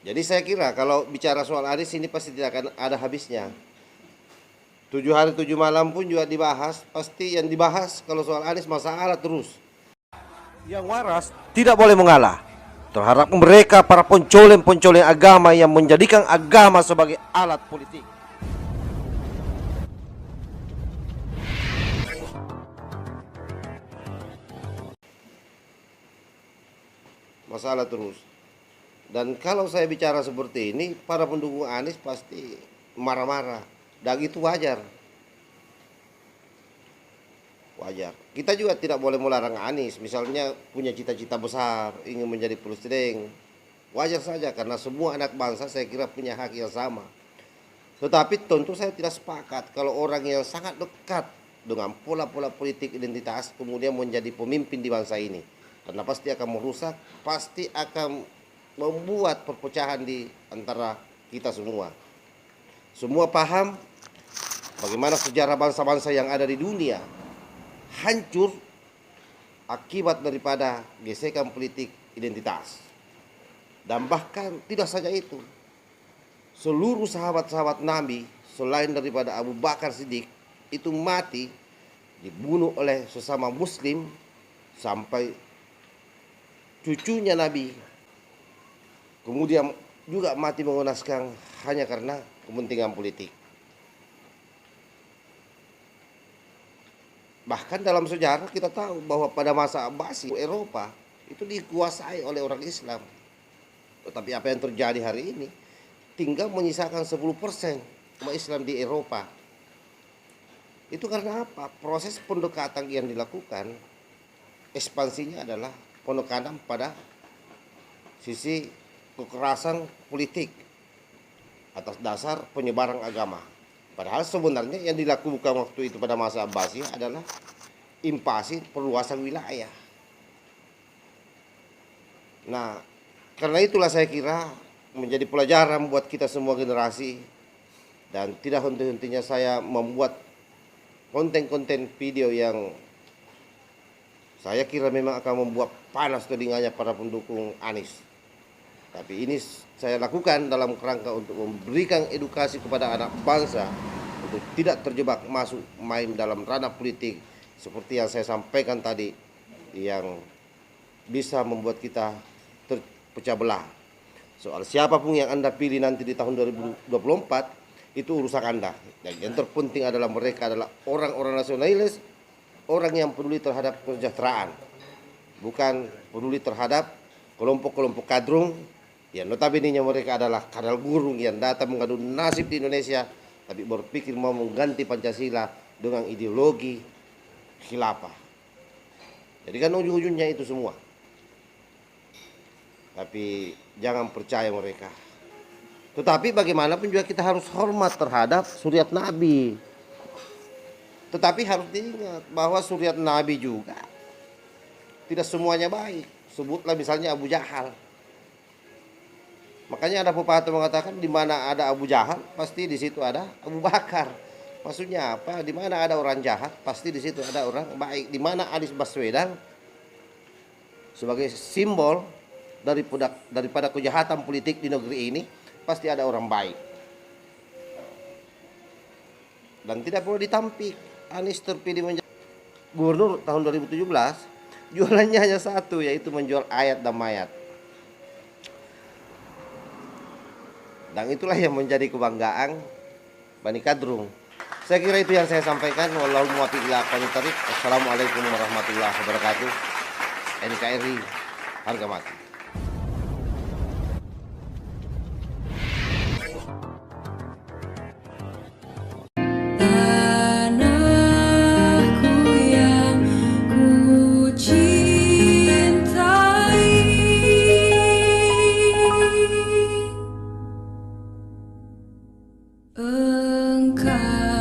Jadi saya kira kalau bicara soal Anies ini pasti tidak akan ada habisnya. 7 hari 7 malam pun juga dibahas. Pasti yang dibahas kalau soal Anies masalah terus. Yang waras tidak boleh mengalah terhadap mereka para pencoleng-pencoleng agama yang menjadikan agama sebagai alat politik. Masalah terus. Dan kalau saya bicara seperti ini, para pendukung Anies pasti marah-marah. Dan itu wajar. Wajar. Kita juga tidak boleh melarang Anies. Misalnya punya cita-cita besar, ingin menjadi presiden. Wajar saja karena semua anak bangsa saya kira punya hak yang sama. Tetapi tentu saya tidak sepakat kalau orang yang sangat dekat dengan pola-pola politik identitas kemudian menjadi pemimpin di bangsa ini. Karena pasti akan merusak, pasti akan membuat perpecahan di antara kita semua. Semua paham bagaimana sejarah bangsa-bangsa yang ada di dunia hancur akibat daripada gesekan politik identitas. Dan bahkan tidak saja itu, seluruh sahabat-sahabat Nabi selain daripada Abu Bakar Siddiq itu mati dibunuh oleh sesama muslim sampai cucunya Nabi kemudian juga mati mengenaskan hanya karena kepentingan politik. Bahkan dalam sejarah kita tahu bahwa pada masa Abbasi Eropa itu dikuasai oleh orang Islam. Tetapi apa yang terjadi hari ini tinggal menyisakan 10% umat Islam di Eropa. Itu karena apa? Proses pendekatan yang dilakukan ekspansinya adalah penekanan pada sisi kekerasan politik atas dasar penyebaran agama. Padahal sebenarnya yang dilakukan waktu itu pada masa Abbasiyah adalah invasi perluasan wilayah. Nah, karena itulah saya kira menjadi pelajaran buat kita semua generasi dan tidak henti-hentinya saya membuat konten-konten video yang saya kira memang akan membuat panas telinganya para pendukung Anies. Tapi ini saya lakukan dalam kerangka untuk memberikan edukasi kepada anak bangsa untuk tidak terjebak masuk main dalam ranah politik seperti yang saya sampaikan tadi yang bisa membuat kita terpecah belah. Soal siapapun yang Anda pilih nanti di tahun 2024 itu urusan Anda. Dan yang terpenting adalah mereka adalah orang-orang nasionalis, orang yang peduli terhadap kesejahteraan, bukan peduli terhadap kelompok-kelompok kadrung yang notabene mereka adalah kadal burung yang datang mengadu nasib di Indonesia tapi berpikir mau mengganti Pancasila dengan ideologi khilafah. Jadi kan ujung-ujungnya itu semua. Tapi jangan percaya mereka. Tetapi bagaimanapun juga kita harus hormat terhadap suriat Nabi. Tetapi harus diingat bahwa suriat Nabi juga tidak semuanya baik. Sebutlah misalnya Abu Jahal. Makanya ada pepatah mengatakan di mana ada Abu Jahal pasti di situ ada Abu Bakar. Maksudnya apa? Di mana ada orang jahat pasti di situ ada orang baik. Di mana Anies Baswedan sebagai simbol daripada kejahatan politik di negeri ini pasti ada orang baik. Dan tidak perlu ditampik. Anies terpilih menjadi gubernur tahun 2017, jualannya hanya satu, yaitu menjual ayat dan mayat. Dan itulah yang menjadi kebanggaan Bani Kadrung. Saya kira itu yang saya sampaikan. Wallahu muwaffiq ila aqwamit thoriq. Assalamualaikum warahmatullahi wabarakatuh. NKRI harga mati. Tanahku yang ku cintai, engkau